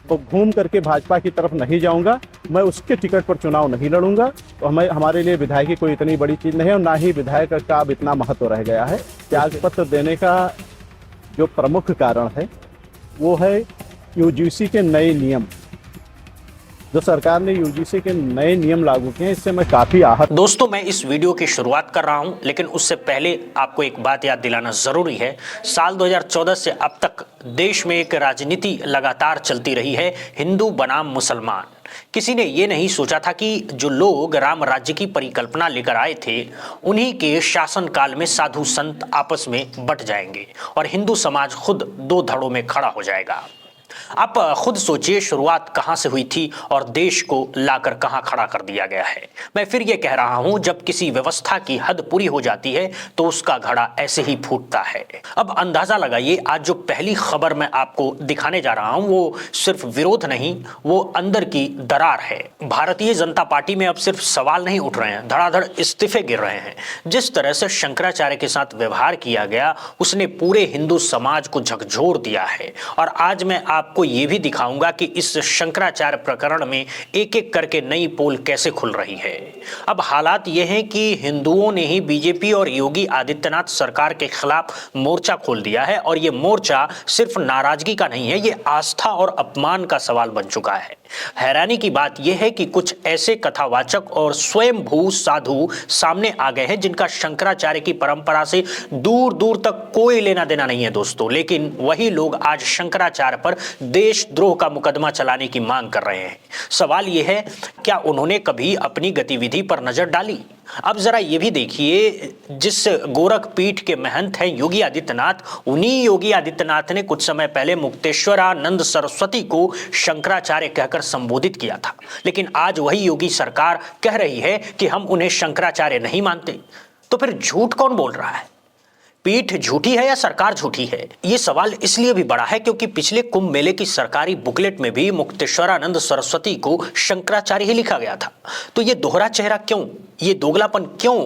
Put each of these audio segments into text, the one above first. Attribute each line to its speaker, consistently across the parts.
Speaker 1: तो घूम करके भाजपा की तरफ नहीं जाऊंगा, मैं उसके टिकट पर चुनाव नहीं लड़ूंगा। तो हमारे लिए विधायक की कोई इतनी बड़ी चीज़ नहीं है और ना ही विधायक का अब इतना महत्व रह गया है। त्यागपत्र देने का जो प्रमुख कारण है वो है यूजीसी के नए नियम। जो सरकार ने यूजीसी के नए नियम लागू किए हैं, इससे मैं काफ़ी आहत।
Speaker 2: दोस्तों, मैं इस वीडियो की शुरुआत कर रहा हूं, लेकिन उससे पहले आपको एक बात याद दिलाना जरूरी है। साल 2014 से अब तक देश में एक राजनीति लगातार चलती रही है, हिंदू बनाम मुसलमान। किसी ने ये नहीं सोचा था कि जो लोग राम राज्य की परिकल्पना लेकर आए थे, उन्हीं के शासनकाल में साधु संत आपस में बट जाएंगे और हिंदू समाज खुद दो धड़ों में खड़ा हो जाएगा। आप खुद सोचिए, शुरुआत कहां से हुई थी और देश को लाकर कहां खड़ा कर दिया गया है। मैं फिर यह कह रहा हूं, जब किसी व्यवस्था की हद पूरी हो जाती है तो उसका घड़ा ऐसे ही फूटता है। अब अंदाजा लगाइए, आज जो पहली खबर मैं आपको दिखाने जा रहा हूं वो सिर्फ विरोध नहीं, वो अंदर की दरार है। भारतीय जनता पार्टी में अब सिर्फ सवाल नहीं उठ रहे हैं, धड़ाधड़ इस्तीफे गिर रहे हैं। जिस तरह से शंकराचार्य के साथ व्यवहार किया गया, उसने पूरे हिंदू समाज को झकझोर दिया है। और आज मैं आपको ये भी दिखाऊंगा कि इस शंकराचार्य प्रकरण में एक एक करके नई पोल कैसे खुल रही है। अब हालात ये हैं कि हिंदुओं ने ही बीजेपी और योगी आदित्यनाथ सरकार के खिलाफ मोर्चा खोल दिया है और ये मोर्चा सिर्फ नाराजगी का नहीं है, ये आस्था और अपमान का सवाल बन चुका है। हैरानी की बात यह है कि कुछ ऐसे कथावाचक और स्वयंभू साधु सामने आ गए हैं जिनका शंकराचार्य की परंपरा से दूर दूर तक कोई लेना देना नहीं है दोस्तों, लेकिन वही लोग आज शंकराचार्य पर देशद्रोह का मुकदमा चलाने की मांग कर रहे हैं। सवाल यह है, क्या उन्होंने कभी अपनी गतिविधि पर नजर डाली? अब जरा ये भी देखिए, जिस गोरख पीठ के महंत हैं योगी आदित्यनाथ, उन्हीं योगी आदित्यनाथ ने कुछ समय पहले मुक्तेश्वरानंद सरस्वती को शंकराचार्य कहकर संबोधित किया था, लेकिन आज वही योगी सरकार कह रही है कि हम उन्हें शंकराचार्य नहीं मानते। तो फिर झूठ कौन बोल रहा है? पीठ झूठी है या सरकार झूठी है? यह सवाल इसलिए भी बड़ा है क्योंकि पिछले कुंभ मेले की सरकारी बुकलेट में भी मुक्तेश्वरानंद सरस्वती को शंकराचार्य ही लिखा गया था। तो ये दोहरा चेहरा क्यों, ये दोगलापन क्यों?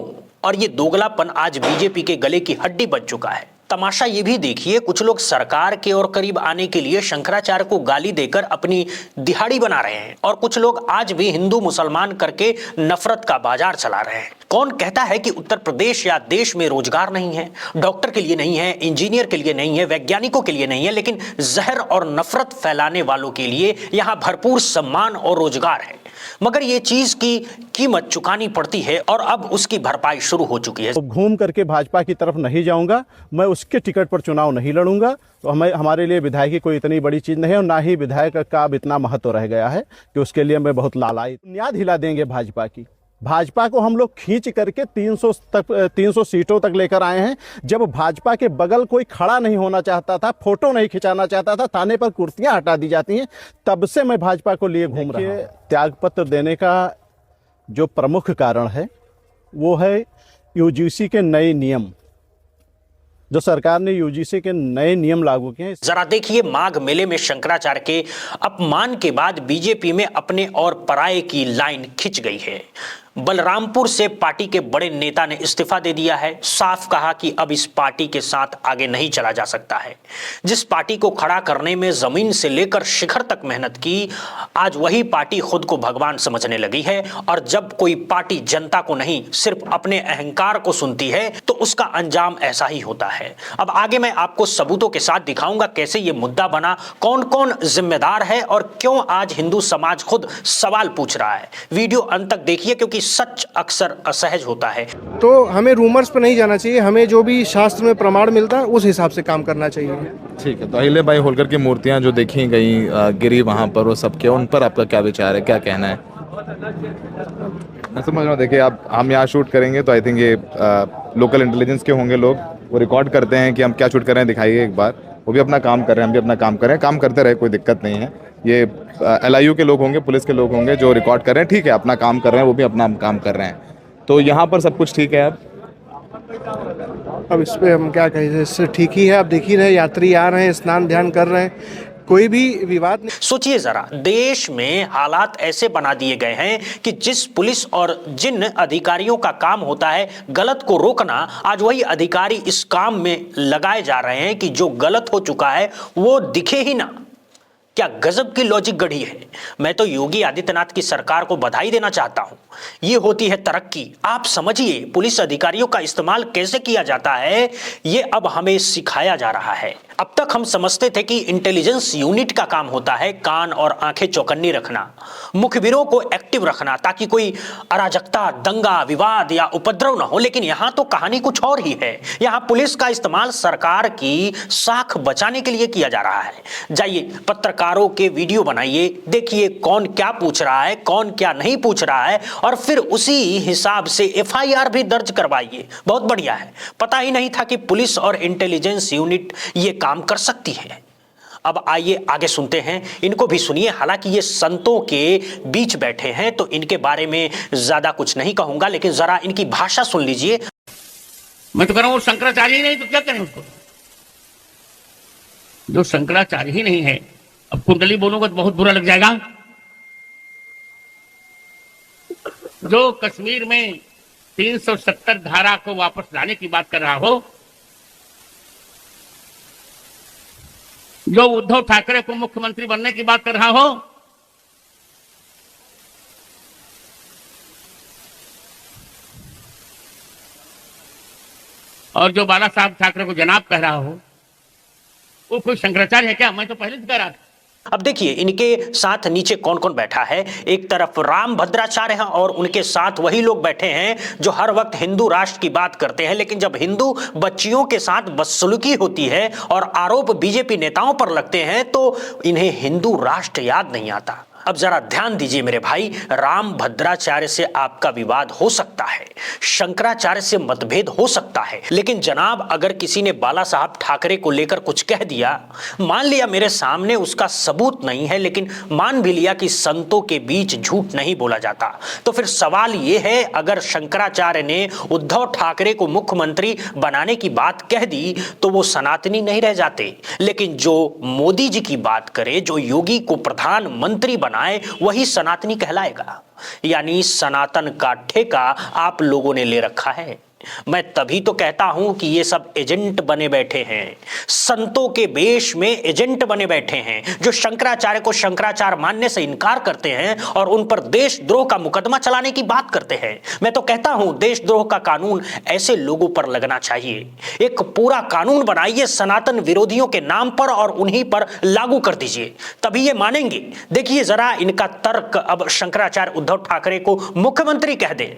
Speaker 2: और ये दोगलापन आज बीजेपी के गले की हड्डी बन चुका है। तमाशा ये भी देखिए, कुछ लोग सरकार के और करीब आने के लिए शंकराचार्य को गाली देकर अपनी दिहाड़ी बना रहे हैं और कुछ लोग आज भी हिंदू मुसलमान करके नफरत का बाजार चला रहे हैं। कौन कहता है कि उत्तर प्रदेश या देश में रोजगार नहीं है? डॉक्टर के लिए नहीं है, इंजीनियर के लिए नहीं है, वैज्ञानिकों के लिए नहीं है, लेकिन जहर और नफरत फैलाने वालों के लिए यहां भरपूर सम्मान और रोजगार है। मगर ये चीज की कीमत चुकानी पड़ती है और अब उसकी भरपाई शुरू हो चुकी है।
Speaker 1: तो घूम करके भाजपा की तरफ नहीं जाऊंगा, मैं उसके टिकट पर चुनाव नहीं लड़ूंगा। तो हमारे लिए विधायक की कोई इतनी बड़ी चीज़ नहीं है और ना ही विधायक का अब इतना महत्व रह गया है कि उसके लिए मैं बहुत लालायित। बुनियाद हिला देंगे भाजपा की। भाजपा को हम लोग खींच करके 300 सीटों तक लेकर आए हैं। जब भाजपा के बगल कोई खड़ा नहीं होना चाहता था, फोटो नहीं खिंचाना चाहता था, थाने पर कुर्सियां हटा दी जाती हैं, तब से मैं भाजपा को लिए घूम रहा हूं। त्यागपत्र देने का जो प्रमुख कारण है वो है यूजीसी के नए नियम। जो सरकार ने यूजीसी के नए नियम लागू किए हैं।
Speaker 2: जरा देखिए, माघ मेले में शंकराचार्य के अपमान के बाद बीजेपी में अपने और पराये की लाइन खिंच गई है। बलरामपुर से पार्टी के बड़े नेता ने इस्तीफा दे दिया है, साफ कहा कि अब इस पार्टी के साथ आगे नहीं चला जा सकता है। जिस पार्टी को खड़ा करने में जमीन से लेकर शिखर तक मेहनत की, आज वही पार्टी खुद को भगवान समझने लगी है। और जब कोई पार्टी जनता को नहीं, सिर्फ अपने अहंकार को सुनती है, तो उसका अंजाम ऐसा ही होता है। अब आगे मैं आपको सबूतों के साथ दिखाऊंगा कैसे ये मुद्दा बना, कौन कौन जिम्मेदार है और क्यों आज हिंदू समाज खुद सवाल पूछ रहा है। वीडियो अंत तक देखिए, क्योंकि सच अक्सर असहज होता है।
Speaker 3: तो हमें रूमर्स पर नहीं जाना चाहिए, हमें जो भी शास्त्र में प्रमाण मिलता है उस हिसाब से काम करना चाहिए।
Speaker 4: ठीक है, तो अहिल्या बाई होलकर की मूर्तियां जो देखी गई गिरी वहां पर, वो सब के उन पर आपका क्या विचार है, क्या कहना है? मैं समझ रहा हूँ, देखिए आप, हम यहाँ शूट करेंगे तो आई थिंक ये लोकल इंटेलिजेंस के होंगे लोग, वो रिकॉर्ड करते हैं कि हम क्या शूट कर रहे हैं, दिखाइए एक बार। वो भी अपना काम कर रहे हैं, हम भी अपना काम कर रहे हैं, काम करते रहे, कोई दिक्कत नहीं है। ये LIU के लोग होंगे, पुलिस के लोग होंगे जो रिकॉर्ड कर रहे हैं, ठीक है, अपना काम कर रहे हैं, वो भी अपना काम कर रहे हैं। तो यहाँ पर सब कुछ ठीक है।
Speaker 3: अब इस पर हम क्या कहें, इससे ठीक ही है। अब देख ही रहे, यात्री आ रहे हैं, स्नान ध्यान कर रहे हैं, कोई भी विवाद नहीं।
Speaker 2: सोचिए जरा, देश में हालात ऐसे बना दिए गए हैं कि जिस पुलिस और जिन अधिकारियों का काम होता है गलत को रोकना, आज वही अधिकारी इस काम में लगाए जा रहे हैं कि जो गलत हो चुका है वो दिखे ही ना। क्या गजब की लॉजिक गढ़ी है। मैं तो योगी आदित्यनाथ की सरकार को बधाई देना चाहता हूं। ये होती है तरक्की। आप समझिए पुलिस अधिकारियों का इस्तेमाल कैसे किया जाता है, ये अब हमें सिखाया जा रहा है। अब तक हम समझते थे कि इंटेलिजेंस यूनिट का काम होता है कान और आंखें चौकन्नी रखना, मुखबिरों को एक्टिव रखना ताकि कोई अराजकता, दंगा, विवाद या उपद्रव ना हो। लेकिन यहां तो कहानी कुछ और ही है। यहां पुलिस का इस्तेमाल सरकार की साख बचाने के लिए किया जा रहा है। जाइए पत्रकारों के वीडियो बनाइए, देखिए कौन क्या पूछ रहा है, कौन क्या नहीं पूछ रहा है, और फिर उसी हिसाब से एफआईआर भी दर्ज करवाइए। बहुत बढ़िया है। पता ही नहीं था कि पुलिस और इंटेलिजेंस यूनिट ये काम कर सकती है। अब आइए आगे सुनते हैं, इनको भी सुनिए। हालांकि ये संतों के बीच बैठे हैं तो इनके बारे में ज्यादा कुछ नहीं कहूंगा, लेकिन जरा इनकी भाषा सुन लीजिए।
Speaker 5: मैं तो कह रहा हूं शंकराचार्य ही नहीं तो क्या करें उसको, जो शंकराचार्य ही नहीं है। अब कुंडली बोलूंगा तो बहुत बुरा लग जाएगा। जो कश्मीर में 370 धारा को वापस लाने की बात कर रहा हो, जो उद्धव ठाकरे को मुख्यमंत्री बनने की बात कर रहा हो, और जो बाला साहब ठाकरे को जनाब कह रहा हो, वो कोई शंकराचार्य है क्या? मैं तो पहले से कह रहा था।
Speaker 2: अब देखिए इनके साथ नीचे कौन कौन बैठा है। एक तरफ राम भद्राचार्य हैं और उनके साथ वही लोग बैठे हैं जो हर वक्त हिंदू राष्ट्र की बात करते हैं, लेकिन जब हिंदू बच्चियों के साथ बदसलूकी होती है और आरोप बीजेपी नेताओं पर लगते हैं तो इन्हें हिंदू राष्ट्र याद नहीं आता। अब जरा ध्यान दीजिए मेरे भाई, राम भद्राचार्य से आपका विवाद हो सकता है, शंकराचार्य से मतभेद हो सकता है, लेकिन जनाब अगर किसी ने बाला साहब ठाकरे को लेकर कुछ कह दिया, मान लिया मेरे सामने उसका सबूत नहीं है, लेकिन मान भी लिया कि संतों के बीच झूठ नहीं बोला जाता, तो फिर सवाल यह है अगर शंकराचार्य ने उद्धव ठाकरे को मुख्यमंत्री बनाने की बात कह दी तो वो सनातनी नहीं रह जाते। लेकिन जो मोदी जी की बात करे, जो योगी को प्रधानमंत्री बनाए, वही सनातनी कहलाएगा। यानी सनातन का ठेका आप लोगों ने ले रखा है। मैं तभी तो कहता हूं कि ये सब एजेंट बने बैठे हैं, संतों के वेश में एजेंट बने बैठे हैं, जो शंकराचार्य को शंकराचार्य मानने से इनकार करते हैं और उन पर देशद्रोह का मुकदमा चलाने की बात करते हैं। मैं तो कहता हूं देशद्रोह का कानून ऐसे लोगों पर लगना चाहिए। एक पूरा कानून बनाइए सनातन विरोधियों के नाम पर और उन्हीं पर लागू कर दीजिए, तभी ये मानेंगे। देखिए जरा इनका तर्क। अब शंकराचार्य उद्धव ठाकरे को मुख्यमंत्री कह दे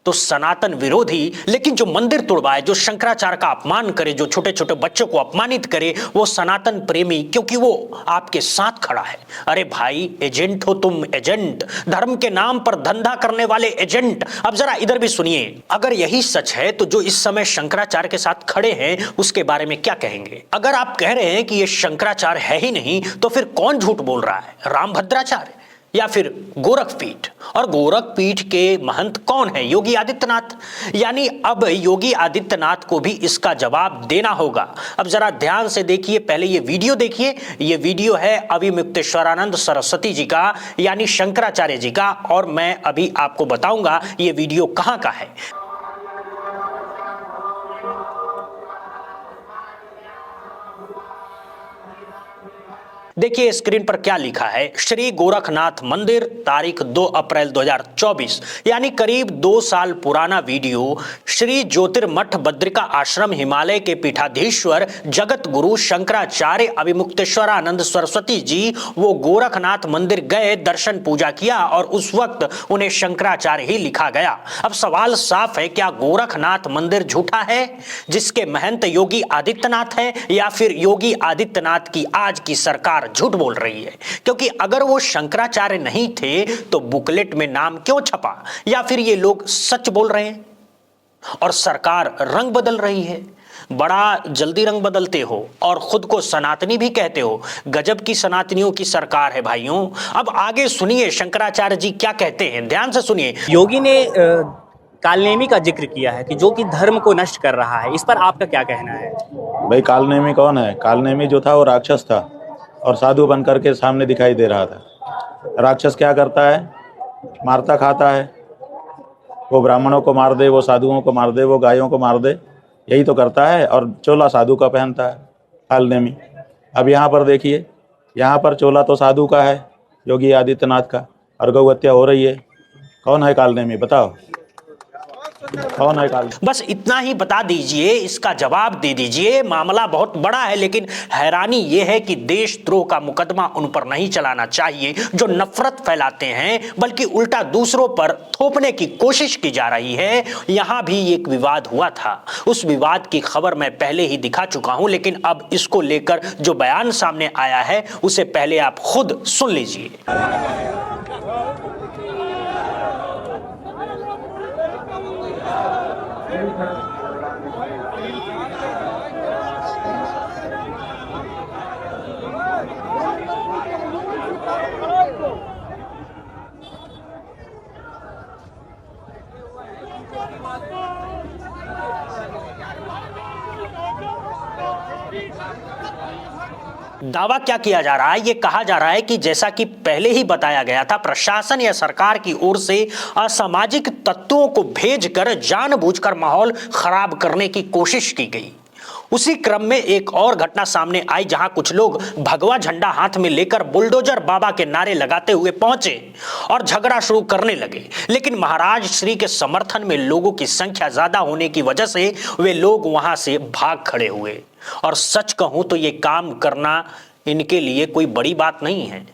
Speaker 2: तो सनातन विरोधी, लेकिन जो मंदिर तुड़वाए, जो शंकराचार्य का अपमान करे, जो छोटे छोटे बच्चों को अपमानित करे, वो सनातन प्रेमी, क्योंकि वो आपके साथ खड़ा है। अरे भाई एजेंट हो तुम, एजेंट, धर्म के नाम पर धंधा करने वाले एजेंट। अब जरा इधर भी सुनिए, अगर यही सच है तो जो इस समय शंकराचार्य के साथ खड़े हैं उसके बारे में क्या कहेंगे? अगर आप कह रहे हैं कि ये शंकराचार्य है ही नहीं तो फिर कौन झूठ बोल रहा है, राम भद्राचार्य या फिर गोरखपीठ? और गोरखपीठ के महंत कौन है? योगी आदित्यनाथ। यानी अब योगी आदित्यनाथ को भी इसका जवाब देना होगा। अब जरा ध्यान से देखिए, पहले ये वीडियो देखिए। ये वीडियो है अविमुक्तेश्वरानंद सरस्वती जी का, यानी शंकराचार्य जी का, और मैं अभी आपको बताऊंगा ये वीडियो कहां का है। देखिए स्क्रीन पर क्या लिखा है, श्री गोरखनाथ मंदिर, तारीख 2 अप्रैल 2024, यानी करीब 2 साल पुराना वीडियो। श्री ज्योतिर्मठ बद्रिका आश्रम हिमालय के पीठाधीश्वर जगत गुरु शंकराचार्य अविमुक्तेश्वरानंद सरस्वती जी वो गोरखनाथ मंदिर गए, दर्शन पूजा किया और उस वक्त उन्हें शंकराचार्य ही लिखा गया। अब सवाल साफ है, क्या गोरखनाथ मंदिर झूठा है जिसके महंत योगी आदित्यनाथ है, या फिर योगी आदित्यनाथ की आज की सरकार झूठ बोल रही है? क्योंकि अगर वो शंकराचार्य नहीं थे तो बुकलेट में नाम क्यों छपा? या फिर ये लोग सच बोल रहे हैं और सरकार रंग बदल रही है? बड़ा जल्दी रंग बदलते हो और खुद को सनातनी भी कहते हो। गजब की सनातनियों की सरकार है भाइयों। अब आगे सुनिए शंकराचार्य जी क्या कहते हैं, ध्यान से सुनिए।
Speaker 6: योगी ने कालनेमी का जिक्र किया है कि जो कि धर्म को नष्ट कर रहा है, इस पर आपका क्या कहना है?
Speaker 7: भाई कालनेमी कौन है? कालनेमी जो था वो राक्षस था और साधु बन करके सामने दिखाई दे रहा था। राक्षस क्या करता है? मारता खाता है। वो ब्राह्मणों को मार दे, वो साधुओं को मार दे, वो गायों को मार दे, यही तो करता है। और चोला साधु का पहनता है कालनेमी। अब यहाँ पर देखिए यहाँ पर चोला तो साधु का है, योगी आदित्यनाथ का, और गौ हत्या हो रही है। कौन है कालनेमी, बताओ कौन है कालनेमी?
Speaker 2: बस इतना ही बता दीजिए, इसका जवाब दे दीजिए। मामला बहुत बड़ा है, लेकिन हैरानी यह है कि देशद्रोह का मुकदमा उन पर नहीं चलाना चाहिए जो नफरत फैलाते हैं, बल्कि उल्टा दूसरों पर थोपने की कोशिश की जा रही है। यहां भी एक विवाद हुआ था, उस विवाद की खबर मैं पहले ही दिखा चुका हूं, लेकिन अब इसको लेकर जो बयान सामने आया है उसे पहले आप खुद सुन लीजिए। दावा क्या किया जा रहा है? यह कहा जा रहा है कि जैसा कि पहले ही बताया गया था, प्रशासन या सरकार की ओर से असामाजिक तत्वों को भेजकर जानबूझकर माहौल खराब करने की कोशिश की गई। उसी क्रम में एक और घटना सामने आई, जहां कुछ लोग भगवा झंडा हाथ में लेकर बुलडोजर बाबा के नारे लगाते हुए पहुंचे और झगड़ा शुरू करने लगे। लेकिन महाराज श्री के समर्थन में लोगों की संख्या ज्यादा होने की वजह से वे लोग वहां से भाग खड़े हुए। और सच कहूं तो यह काम करना इनके लिए कोई बड़ी बात नहीं है।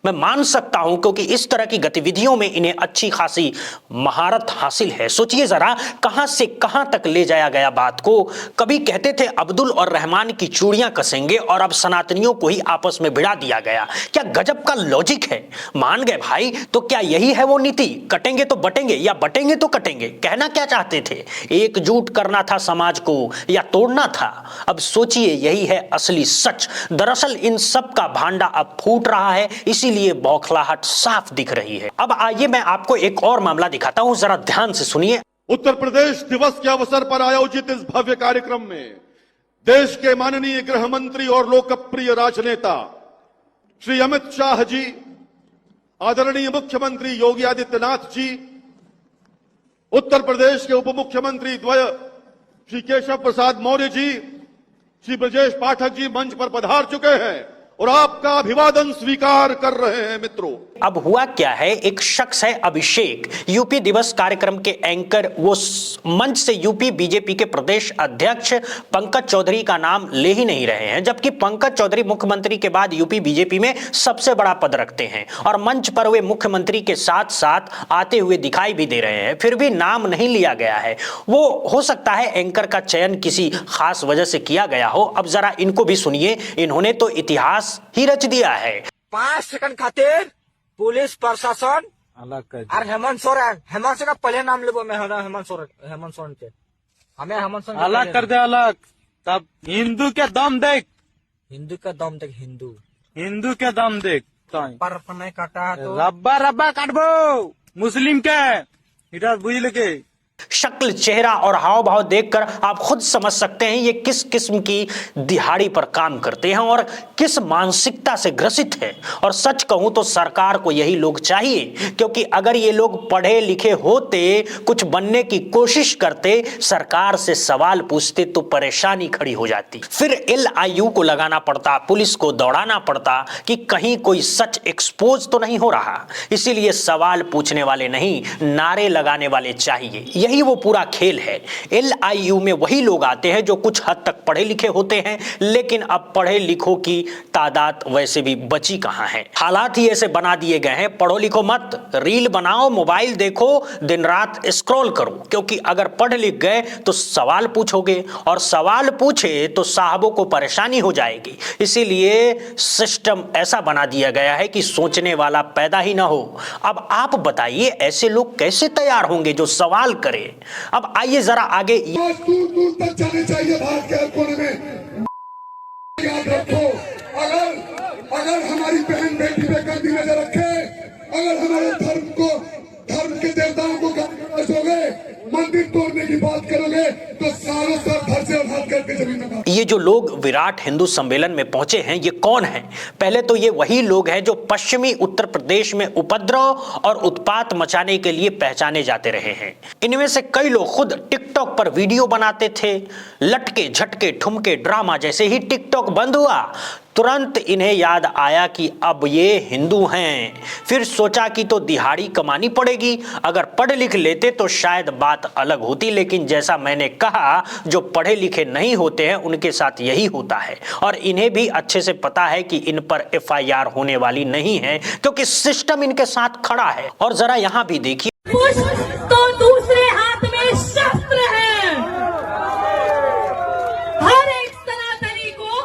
Speaker 2: मैं मान सकता हूं, क्योंकि इस तरह की गतिविधियों में इन्हें अच्छी खासी महारत हासिल है। सोचिए जरा, कहां से कहां तक ले जाया गया बात को। कभी कहते थे अब्दुल और रहमान की चूड़ियां कसेंगे, और अब सनातनियों को ही आपस में भिड़ा दिया गया। क्या गजब का लॉजिक है। मान गए भाई, तो क्या यही है वो नीति? कटेंगे तो बटेंगे, या बटेंगे तो कटेंगे। कहना क्या चाहते थे? एकजुट करना था समाज को या तोड़ना था? अब सोचिए, यही है असली सच। दरअसल इन सब का भांडा अब फूट रहा है, इसीलिए बौखलाहट साफ दिख रही है। अब आइए मैं आपको एक और मामला दिखाता हूं, जरा ध्यान से सुनिए।
Speaker 8: उत्तर प्रदेश दिवस के अवसर पर आयोजित इस भव्य कार्यक्रम में देश के माननीय गृह मंत्री और लोकप्रिय राजनेता श्री अमित शाह जी, आदरणीय मुख्यमंत्री योगी आदित्यनाथ जी, उत्तर प्रदेश के उप मुख्यमंत्री द्वय श्री केशव प्रसाद मौर्य जी, श्री ब्रजेश पाठक जी मंच पर पधार चुके हैं और आपका अभिवादन स्वीकार कर रहे हैं। मित्रों,
Speaker 2: अब हुआ क्या है, एक शख्स है अभिषेक, यूपी दिवस कार्यक्रम के एंकर, वो मंच से यूपी बीजेपी के प्रदेश अध्यक्ष पंकज चौधरी का नाम ले ही नहीं रहे हैं, जबकि पंकज चौधरी मुख्यमंत्री के बाद यूपी बीजेपी में सबसे बड़ा पद रखते हैं और मंच पर वे मुख्यमंत्री के साथ साथ आते हुए दिखाई भी दे रहे हैं। फिर भी नाम नहीं लिया गया है। वो हो सकता है एंकर का चयन किसी खास वजह से किया गया हो। अब जरा इनको भी सुनिए, इन्होंने तो इतिहास ही रच दिया है।
Speaker 9: 5 सेकंड खातिर पुलिस प्रशासन और हेमंत सोरेन, हेमंत सोरेन का पहले नाम लेबो मैं, हेमंत सोरेन के हमें हेमंत सोरेन
Speaker 10: अलग कर दे, अलग। तब हिंदू के दम देख,
Speaker 9: हिंदू का दम देख,
Speaker 10: हिंदू के दम देख।
Speaker 9: पर नहीं काटा तो
Speaker 10: रब्बा काटबो मुस्लिम के इधर बुझ के।
Speaker 2: शक्ल, चेहरा और हाव भाव देखकर आप खुद समझ सकते हैं ये किस किस्म की दिहाड़ी पर काम करते हैं और किस मानसिकता से ग्रसित है। और सच कहूं तो सरकार को यही लोग चाहिए, क्योंकि अगर ये लोग पढ़े लिखे होते, कुछ बनने की कोशिश करते, सरकार से सवाल पूछते, तो परेशानी खड़ी हो जाती। फिर LIU को लगाना पड़ता, पुलिस को दौड़ाना पड़ता कि कहीं कोई सच एक्सपोज तो नहीं हो रहा। इसीलिए सवाल पूछने वाले नहीं, नारे लगाने वाले चाहिए। यही वो पूरा खेल है। LIU में वही लोग आते हैं जो कुछ हद तक पढ़े लिखे होते हैं, लेकिन अब पढ़े लिखों की तादाद वैसे भी बची कहां है। हालात ही ऐसे बना दिए गए हैं, पढ़ो लिखो मत, रील बनाओ, मोबाइल देखो, दिन रात स्क्रॉल करो, क्योंकि अगर पढ़ लिख गए तो सवाल पूछोगे और सवाल पूछे तो साहबों को परेशानी हो जाएगी। इसीलिए सिस्टम ऐसा बना दिया गया है कि सोचने वाला पैदा ही ना हो। अब आप बताइए, ऐसे लोग कैसे तैयार होंगे जो सवाल करें? अब आइए जरा आगे।
Speaker 11: दूर दूर तक जाने चाहिए भारत के हर कोने में। याद रखो, अगर हमारी बहन बेटी पे गंदी नजर रखे, अगर हमारे धर्म के देवताओं को करोगे, मंदिर तोड़ने की बात करोगे, तो सालों साल घर से हाथ करके जमीन में।
Speaker 2: ये जो लोग विराट हिंदू सम्मेलन में पहुंचे हैं, ये कौन हैं? पहले तो ये वही लोग हैं जो पश्चिमी उत्तर प्रदेश में उपद्रव और उत्पात मचाने के लिए पहचाने जाते रहे हैं। इनमें से कई लोग खुद टिकटॉक पर वीडियो बनाते थे। लटके झटके ठुमके ड्रामा जैसे ही टिकटॉक बंद हुआ तुरंत इन्हें याद आया कि अब ये हिंदू हैं। फिर सोचा कि तो दिहाड़ी कमानी पड़ेगी। अगर पढ़ लिख लेते तो शायद बात अलग होती, लेकिन जैसा मैंने कहा, जो पढ़े लिखे नहीं होते हैं उनके साथ यही होता है। और इन्हें भी अच्छे से पता है कि इन पर FIR होने वाली नहीं है, क्योंकि सिस्टम इनके साथ खड़ा है। और जरा यहां भी देखिए,
Speaker 12: तो दूसरे हाथ में शस्त्र है। हर एक सनातनी को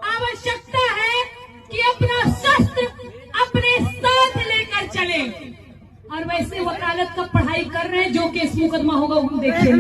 Speaker 12: आवश्यकता है कि अपना शस्त्र अपने साथ लेकर चले। और वैसे वकालत का पढ़ाई कर रहे हैं, जो केस मुकदमा होगा वो देखिए।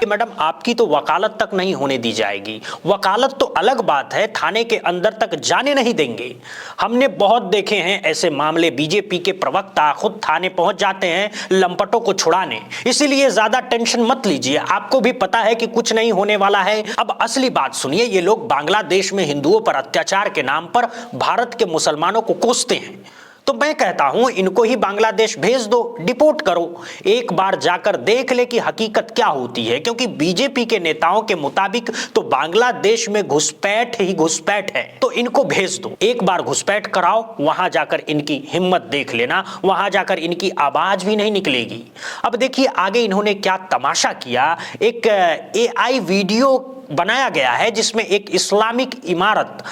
Speaker 2: मैडम, आपकी तो वकालत तक नहीं होने दी जाएगी। वकालत तो अलग बात है, थाने के अंदर तक जाने नहीं देंगे। हमने बहुत देखे हैं ऐसे मामले। बीजेपी के प्रवक्ता खुद थाने पहुंच जाते हैं लंपटों को छुड़ाने। इसीलिए ज्यादा टेंशन मत लीजिए, आपको भी पता है कि कुछ नहीं होने वाला है। अब असली बात सुनिए। ये लोग बांग्लादेश में हिंदुओं पर अत्याचार के नाम पर भारत के मुसलमानों को कोसते हैं, तो मैं कहता हूं इनको ही बांग्लादेश भेज दो, डिपोर्ट करो। एक बार जाकर देख ले कि हकीकत क्या होती है, क्योंकि बीजेपी के नेताओं के मुताबिक तो बांग्लादेश में घुसपैठ ही घुसपैठ है। तो इनको भेज दो, एक बार घुसपैठ कराओ, वहां जाकर इनकी हिम्मत देख लेना, वहां जाकर इनकी आवाज भी नहीं निकलेगी। अब देखिए आगे इन्होंने क्या तमाशा किया। एक AI वीडियो बनाया गया है जिसमें एक इस्लामिक इमारत,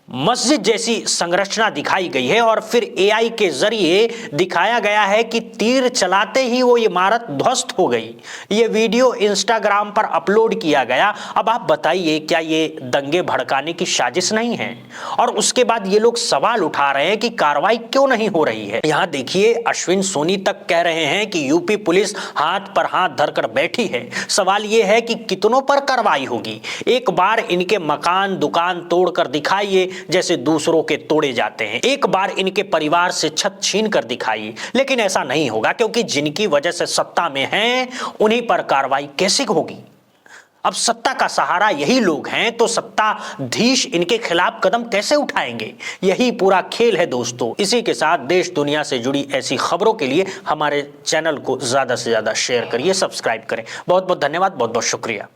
Speaker 2: मस्जिद जैसी संरचना दिखाई गई है और फिर AI के जरिए दिखाया गया है कि तीर चलाते ही वो इमारत ध्वस्त हो गई। ये वीडियो इंस्टाग्राम पर अपलोड किया गया। अब आप बताइए, क्या ये दंगे भड़काने की साजिश नहीं है? और उसके बाद ये लोग सवाल उठा रहे हैं कि कार्रवाई क्यों नहीं हो रही है। यहां देखिए, अश्विन सोनी तक कह रहे हैं कि यूपी पुलिस हाथ पर हाथ धरकर बैठी है। सवाल ये है कि कितनों पर कार्रवाई होगी। एक बार इनके मकान दुकान तोड़कर दिखाइए जैसे दूसरों के तोड़े जाते हैं। एक बार इनके परिवार से छत छीन कर दिखाइए। लेकिन ऐसा नहीं होगा, क्योंकि जिनकी वजह से सत्ता में हैं उन्हीं पर कार्रवाई कैसे होगी। अब सत्ता का सहारा यही लोग हैं, तो सत्ताधीश इनके खिलाफ कदम कैसे उठाएंगे? यही पूरा खेल है दोस्तों। इसी के साथ देश दुनिया से जुड़ी ऐसी खबरों के लिए हमारे चैनल को ज्यादा से ज्यादा शेयर करिए, सब्सक्राइब करें। बहुत बहुत धन्यवाद, बहुत बहुत शुक्रिया।